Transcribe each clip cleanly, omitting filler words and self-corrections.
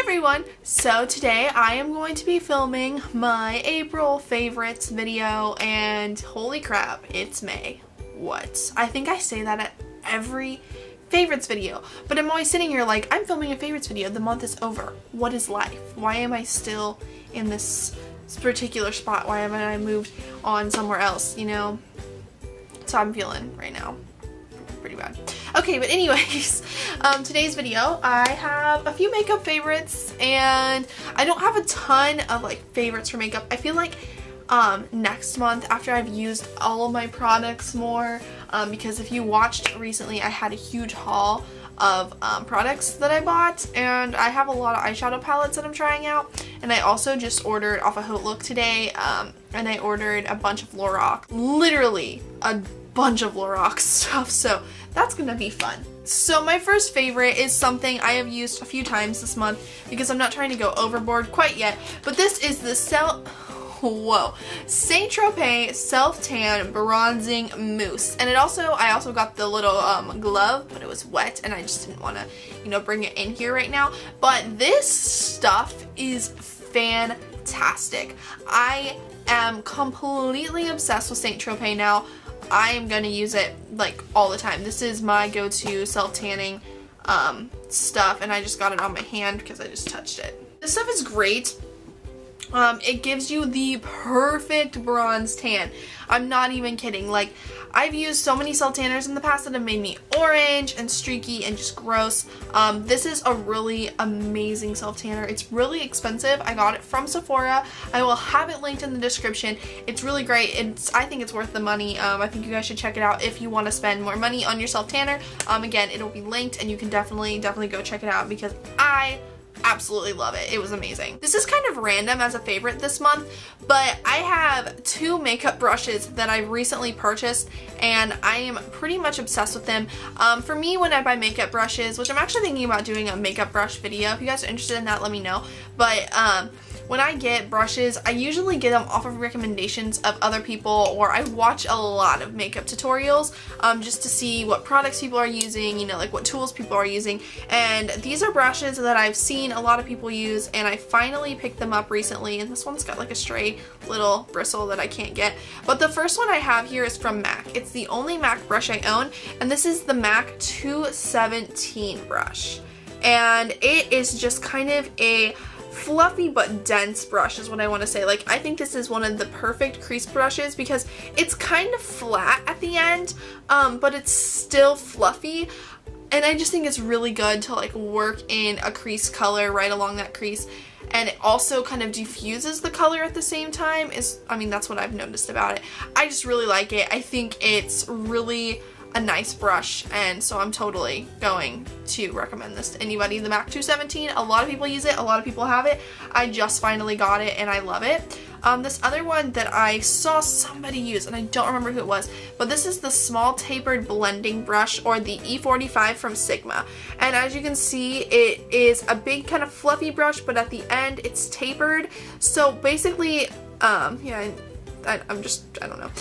everyone! So today I am going to be filming my April favorites video, and holy crap, it's May. What? I think I say that at every favorites video, but I'm always sitting here like, I'm filming a favorites video, the month is over. What is life? Why am I still in this particular spot? Why haven't I moved on somewhere else, you know? That's how I'm feeling right now. Pretty bad. Okay, but anyways, today's video, I have a few makeup favorites, and I don't have a ton of like favorites for makeup. I feel like next month, after I've used all of my products more, because if you watched recently, I had a huge haul of products that I bought, and I have a lot of eyeshadow palettes that I'm trying out, and I also just ordered off of Haute Look today, and I ordered a bunch of Lorac, literally a bunch of Lorac stuff, so that's gonna be fun. So my first favorite is something I have used a few times this month because I'm not trying to go overboard quite yet, but this is the Saint Tropez Self Tan Bronzing Mousse, and I also got the little glove, but it was wet and I just didn't want to, you know, bring it in here right now. But this stuff is fantastic. I am completely obsessed with Saint Tropez now. I am going to use it like all the time. This is my go-to self-tanning stuff, and I just got it on my hand because I just touched it. This stuff is great. It gives you the perfect bronze tan. I'm not even kidding. Like, I've used so many self tanners in the past that have made me orange and streaky and just gross. This is a really amazing self tanner. It's really expensive. I got it from Sephora. I will have it linked in the description. It's really great. I think it's worth the money. I think you guys should check it out if you want to spend more money on your self tanner. Again, it'll be linked, and you can definitely go check it out because I absolutely love it. It was amazing. This is kind of random as a favorite this month, but I have two makeup brushes that I've recently purchased, and I am pretty much obsessed with them. For me, when I buy makeup brushes, which I'm actually thinking about doing a makeup brush video, if you guys are interested in that, let me know. But when I get brushes, I usually get them off of recommendations of other people, or I watch a lot of makeup tutorials just to see what products people are using, you know, like what tools people are using. And these are brushes that I've seen a lot of people use, and I finally picked them up recently, and this one's got like a stray little bristle that I can't get. But the first one I have here is from MAC. It's the only MAC brush I own, and this is the MAC 217 brush. And it is just kind of a fluffy but dense brush is what I want to say. Like, I think this is one of the perfect crease brushes because it's kind of flat at the end, but it's still fluffy, and I just think it's really good to like work in a crease color right along that crease, and it also kind of diffuses the color at the same time. That's what I've noticed about it. I just really like it. I think it's really a nice brush, and so I'm totally going to recommend this to anybody. The MAC 217, a lot of people use it, a lot of people have it. I just finally got it and I love it. This other one that I saw somebody use, and I don't remember who it was, but this is the small tapered blending brush, or the E45 from Sigma. And as you can see, it is a big kind of fluffy brush, but at the end it's tapered. So basically, I don't know.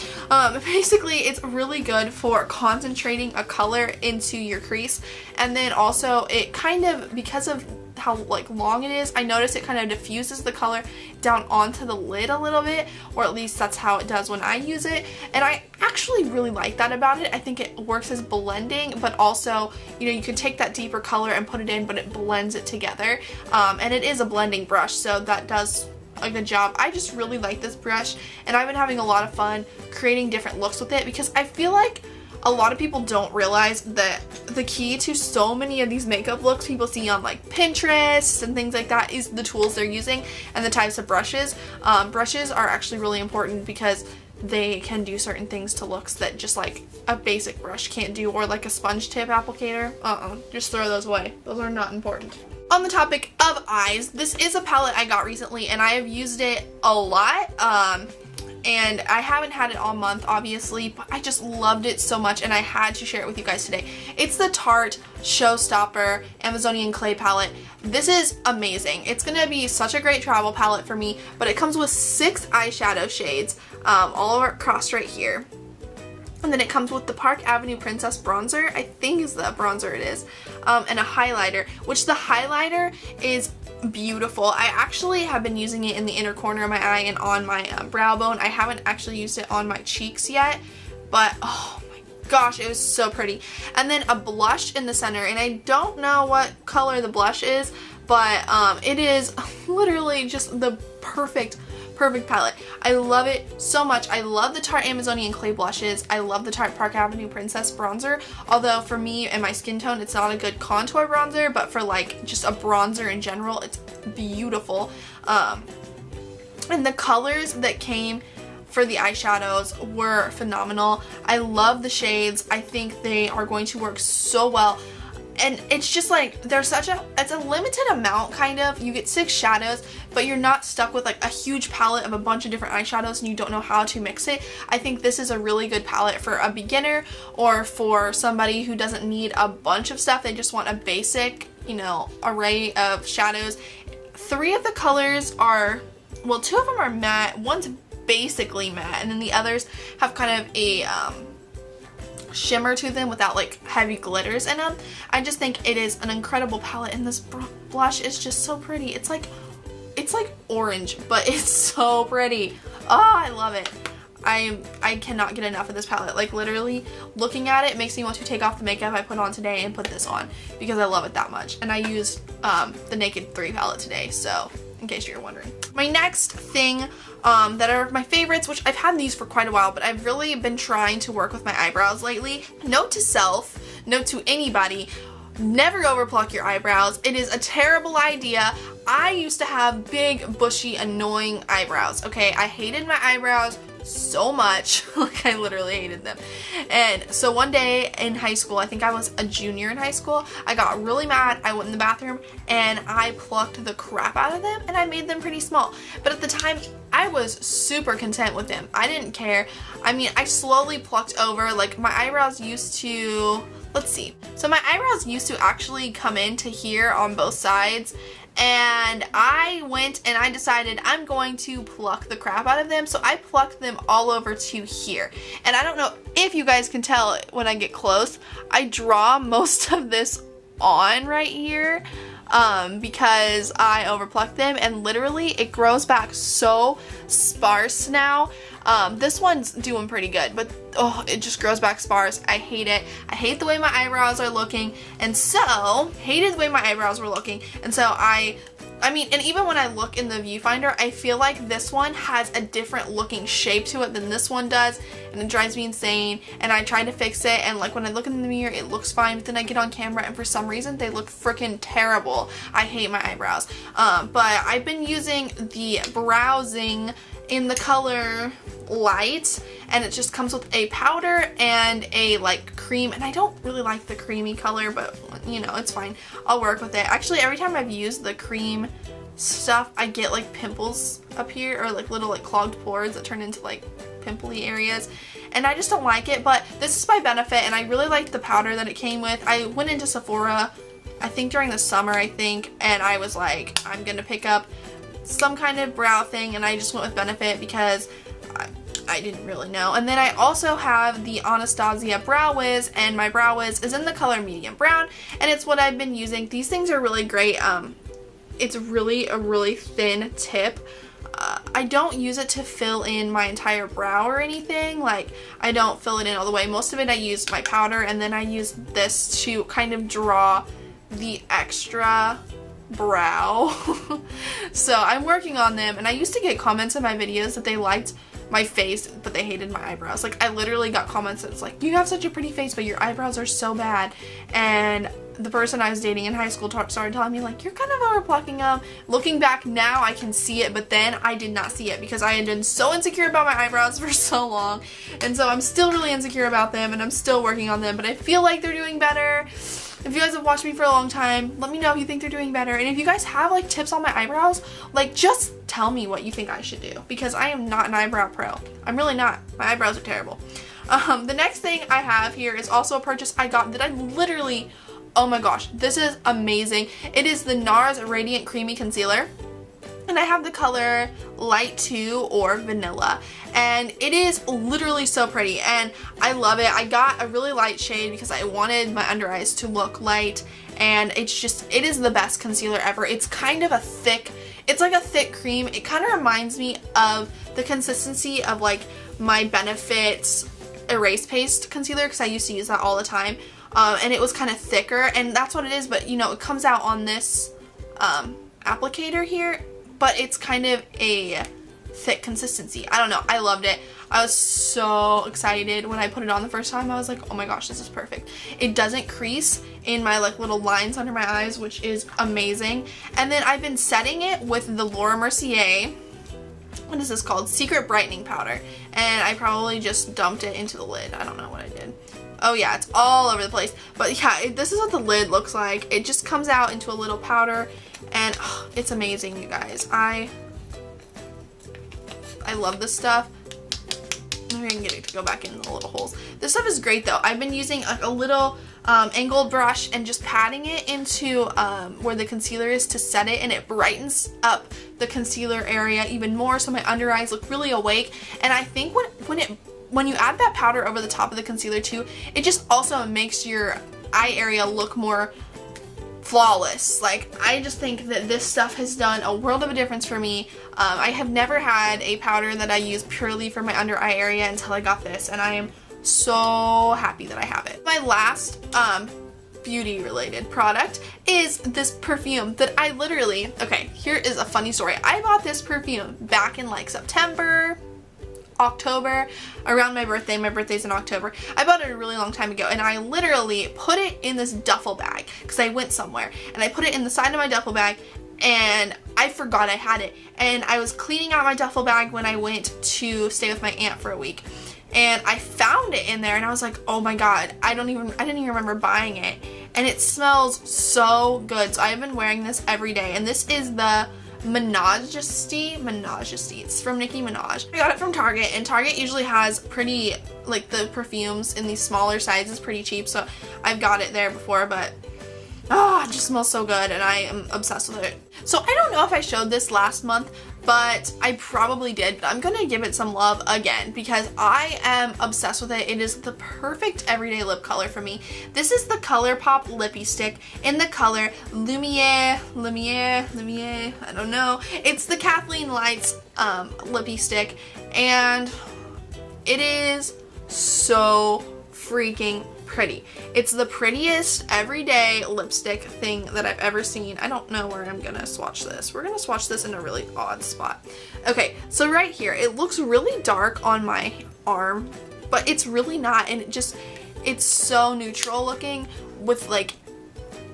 Basically, it's really good for concentrating a color into your crease, and then also it kind of, because of how like long it is, I notice it kind of diffuses the color down onto the lid a little bit, or at least that's how it does when I use it, and I actually really like that about it. I think it works as blending, but also, you know, you can take that deeper color and put it in, but it blends it together, and it is a blending brush, so that does a good job. I just really like this brush, and I've been having a lot of fun creating different looks with it, because I feel like a lot of people don't realize that the key to so many of these makeup looks people see on like Pinterest and things like that is the tools they're using and the types of brushes. Brushes are actually really important because they can do certain things to looks that just like a basic brush can't do, or like a sponge tip applicator. Just throw those away. Those are not important. On the topic of eyes, this is a palette I got recently, and I have used it a lot, and I haven't had it all month, obviously, but I just loved it so much, and I had to share it with you guys today. It's the Tarte Showstopper Amazonian Clay palette. This is amazing. It's gonna be such a great travel palette for me, but it comes with 6 eyeshadow shades, all across right here. And then it comes with the Park Avenue Princess bronzer, I think is the bronzer it is, and a highlighter, which the highlighter is beautiful. I actually have been using it in the inner corner of my eye and on my brow bone. I haven't actually used it on my cheeks yet, but oh my gosh, it was so pretty. And then a blush in the center, and I don't know what color the blush is, but it is literally just the perfect palette. I love it so much. I love the Tarte Amazonian Clay blushes. I love the Tarte Park Avenue Princess bronzer, although for me and my skin tone it's not a good contour bronzer, but for like just a bronzer in general it's beautiful. And the colors that came for the eyeshadows were phenomenal. I love the shades. I think they are going to work so well. And it's just like, it's a limited amount kind of. You get 6 shadows, but you're not stuck with like a huge palette of a bunch of different eyeshadows and you don't know how to mix it. I think this is a really good palette for a beginner or for somebody who doesn't need a bunch of stuff. They just want a basic, you know, array of shadows. 3 of the colors are, well, 2 of them are matte, one's basically matte, and then the others have kind of a shimmer to them without like heavy glitters in them. I just think it is an incredible palette, and this blush is just so pretty. It's like orange, but it's so pretty. Oh, I love it. I cannot get enough of this palette. Like literally looking at it makes me want to take off the makeup I put on today and put this on because I love it that much. And I used the Naked 3 palette today, so in case you're wondering. My next thing that are my favorites, which I've had these for quite a while, but I've really been trying to work with my eyebrows lately. Note to self, note to anybody, never overpluck your eyebrows. It is a terrible idea. I used to have big, bushy, annoying eyebrows, okay? I hated my eyebrows so much. Like I literally hated them. And so one day in high school, I think I was a junior in high school, I got really mad. I went in the bathroom and I plucked the crap out of them and I made them pretty small. But at the time I was super content with them. I didn't care. I mean, I slowly plucked over, like my eyebrows used to, let's see. So my eyebrows used to actually come into here on both sides, and I went and I decided I'm going to pluck the crap out of them. So I plucked them all over to here. And I don't know if you guys can tell when I get close, I draw most of this on right here because I overplucked them, and literally it grows back so sparse now. This one's doing pretty good, but oh, it just grows back sparse. I hate it. I hate the way my eyebrows are looking, and so hated the way my eyebrows were looking, and so I mean, and even when I look in the viewfinder, I feel like this one has a different looking shape to it than this one does, and it drives me insane. And I try to fix it, and like when I look in the mirror, it looks fine, but then I get on camera and for some reason they look freaking terrible. I hate my eyebrows. But I've been using the Browsing in the color Light, and it just comes with a powder and a like cream, and I don't really like the creamy color, but you know, it's fine. I'll work with it. Actually, every time I've used the cream stuff, I get like pimples up here, or like little like clogged pores that turn into like pimply areas, and I just don't like it. But this is by Benefit, and I really liked the powder that it came with. I went into Sephora, I think during the summer, and I was like, I'm gonna pick up some kind of brow thing, and I just went with Benefit because I didn't really know. And then I also have the Anastasia Brow Wiz, and my Brow Wiz is in the color medium brown, and it's what I've been using. These things are really great. It's really a really thin tip. I don't use it to fill in my entire brow or anything. Like, I don't fill it in all the way. Most of it I use my powder, and then I use this to kind of draw the extra brow. So I'm working on them, and I used to get comments in my videos that they liked my face but they hated my eyebrows. Like, I literally got comments that's like, you have such a pretty face but your eyebrows are so bad. And the person I was dating in high school started telling me like, you're kind of overplucking them. Looking back now I can see it, but then I did not see it because I had been so insecure about my eyebrows for so long, and so I'm still really insecure about them, and I'm still working on them, but I feel like they're doing better. If you guys have watched me for a long time, let me know if you think they're doing better. And if you guys have like tips on my eyebrows, like just tell me what you think I should do, because I am not an eyebrow pro. I'm really not. My eyebrows are terrible. The next thing I have here is also a purchase I got that I literally, oh my gosh, this is amazing. It is the NARS Radiant Creamy Concealer. And I have the color Light 2 or Vanilla, and it is literally so pretty, and I love it. I got a really light shade because I wanted my under eyes to look light, and it is the best concealer ever. It's kind of a thick, it's like a thick cream. It kind of reminds me of the consistency of like my Benefit's Erase Paste concealer, because I used to use that all the time, and it was kind of thicker, and that's what it is, but you know, it comes out on this applicator here, but it's kind of a thick consistency. I don't know, I loved it. I was so excited when I put it on the first time. I was like, oh my gosh, this is perfect. It doesn't crease in my like little lines under my eyes, which is amazing. And then I've been setting it with the Laura Mercier, what is this called? Secret Brightening Powder. And I probably just dumped it into the lid. I don't know what I did. Oh yeah, it's all over the place. But yeah, this is what the lid looks like. It just comes out into a little powder, and oh, it's amazing, you guys. I love this stuff. Maybe I can get it to go back in the little holes. This stuff is great though. I've been using a little angled brush and just patting it into where the concealer is to set it, and it brightens up the concealer area even more, so my under eyes look really awake. And I think when you add that powder over the top of the concealer too, it just also makes your eye area look more flawless. Like, I just think that this stuff has done a world of a difference for me. I have never had a powder that I use purely for my under eye area until I got this, and I am so happy that I have it. My last beauty related product is this perfume that I literally, okay, here is a funny story. I bought this perfume back in like September, October, around my birthday. My birthday's in October. I bought it a really long time ago, and I literally put it in this duffel bag because I went somewhere, and I put it in the side of my duffel bag, and I forgot I had it. And I was cleaning out my duffel bag when I went to stay with my aunt for a week, and I found it in there, and I was like, oh my god, I didn't even remember buying it, and it smells so good. So I've been wearing this every day, and this is the Majesty. It's from Nicki Minaj. I got it from Target, and Target usually has pretty, like, the perfumes in these smaller sizes pretty cheap, so I've got it there before, but it just smells so good, and I am obsessed with it. So I don't know if I showed this last month, but I probably did, but I'm gonna give it some love again because I am obsessed with it. It is the perfect everyday lip color for me. This is the ColourPop Lippy Stick in the color Lumiere, I don't know. It's the Kathleen Lights Lippy Stick, and it is so freaking pretty. It's the prettiest everyday lipstick thing that I've ever seen. I don't know where I'm gonna swatch this. We're gonna swatch this in a really odd spot. Okay, so right here, it looks really dark on my arm, but it's really not, and it's so neutral looking with like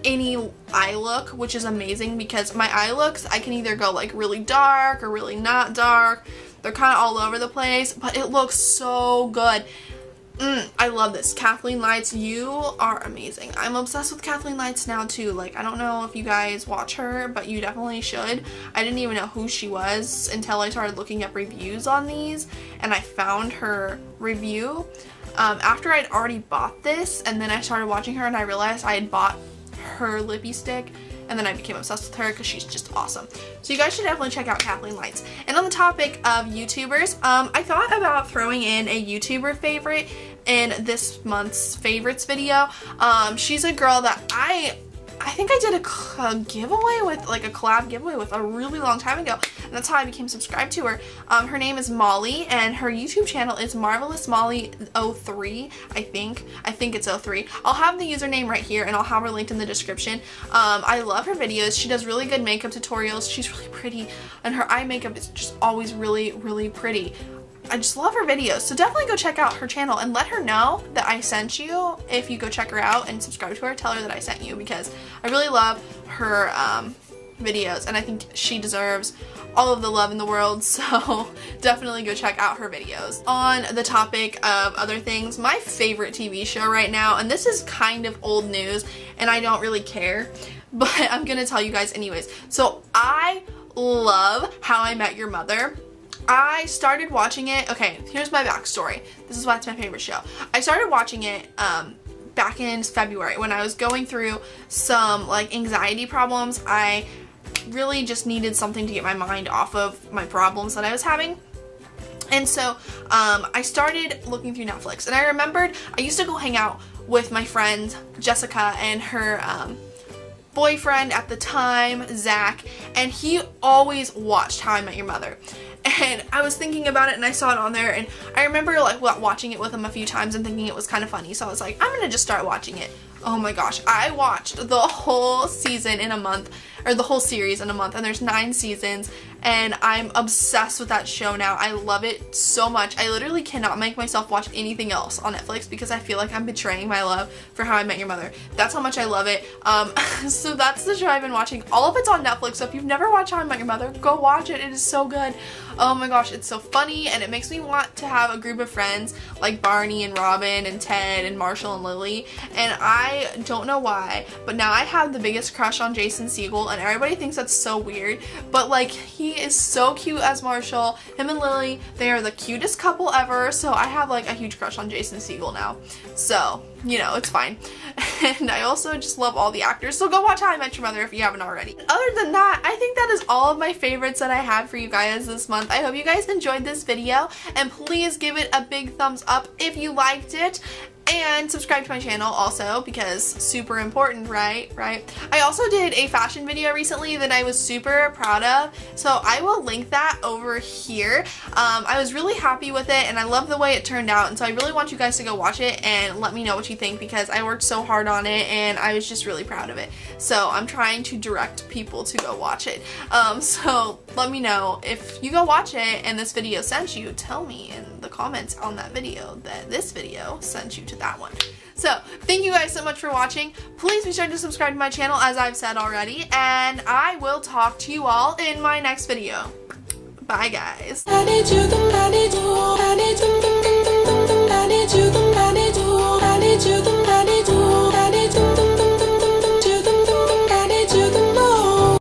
any eye look, which is amazing because my eye looks, I can either go like really dark or really not dark. They're kind of all over the place, but it looks so good. I love this. Kathleen Lights, you are amazing. I'm obsessed with Kathleen Lights now too. Like, I don't know if you guys watch her, but you definitely should. I didn't even know who she was until I started looking up reviews on these, and I found her review after I'd already bought this, and then I started watching her and I realized I had bought her lippy stick, and then I became obsessed with her because she's just awesome. So you guys should definitely check out Kathleen Lights. And on the topic of YouTubers, I thought about throwing in a YouTuber favorite in this month's favorites video. She's a girl that I think I did a giveaway with, like a collab giveaway with a really long time ago, and that's how I became subscribed to her. Her name is Molly, and her YouTube channel is Marvelous Molly 03, I think it's 03. I'll have the username right here, and I'll have her linked in the description. I love her videos. She does really good makeup tutorials. She's really pretty, and her eye makeup is just always really, really pretty. I just love her videos, so definitely go check out her channel and let her know that I sent you. If you go check her out and subscribe to her, tell her that I sent you, because I really love her videos, and I think she deserves all of the love in the world, so definitely go check out her videos. On the topic of other things, my favorite TV show right now, and this is kind of old news and I don't really care, but I'm gonna tell you guys anyways. So I love How I Met Your Mother. I started watching it, okay, here's my backstory. This is why it's my favorite show. I started watching it back in February when I was going through some like anxiety problems. I really just needed something to get my mind off of my problems that I was having. And so I started looking through Netflix, and I remembered I used to go hang out with my friend Jessica and her boyfriend at the time, Zach, and he always watched How I Met Your Mother. And I was thinking about it and I saw it on there, and I remember like watching it with him a few times and thinking it was kind of funny, so I was like, I'm gonna just start watching it. Oh my gosh, I watched the whole season in a month, or the whole series in a month, and there's 9 seasons, and I'm obsessed with that show now. I love it so much. I literally cannot make myself watch anything else on Netflix because I feel like I'm betraying my love for How I Met Your Mother. That's how much I love it. So that's the show I've been watching. All of it's on Netflix, so if you've never watched How I Met Your Mother, go watch it. It is so good. Oh my gosh, it's so funny, and it makes me want to have a group of friends like Barney and Robin and Ted and Marshall and Lily, and I don't know why, but now I have the biggest crush on Jason Segel, and everybody thinks that's so weird, but like, he is so cute as Marshall. Him and Lily, they are the cutest couple ever, so I have like a huge crush on Jason Segel now, so you know, it's fine. And I also just love all the actors, so go watch How I Met Your Mother if you haven't already. Other than that, I think that is all of my favorites that I had for you guys this month. I hope you guys enjoyed this video, and please give it a big thumbs up if you liked it. And subscribe to my channel also, because super important, right? I also did a fashion video recently that I was super proud of, so I will link that over here. I was really happy with it, and I love the way it turned out, and so I really want you guys to go watch it and let me know what you think, because I worked so hard on it and I was just really proud of it. So I'm trying to direct people to go watch it. So let me know if you go watch it and this video sent you. Tell me in the comments on that video that this video sent you to that one. So thank you guys so much for watching. Please be sure to subscribe to my channel, as I've said already, and I will talk to you all in my next video. Bye guys. I need you.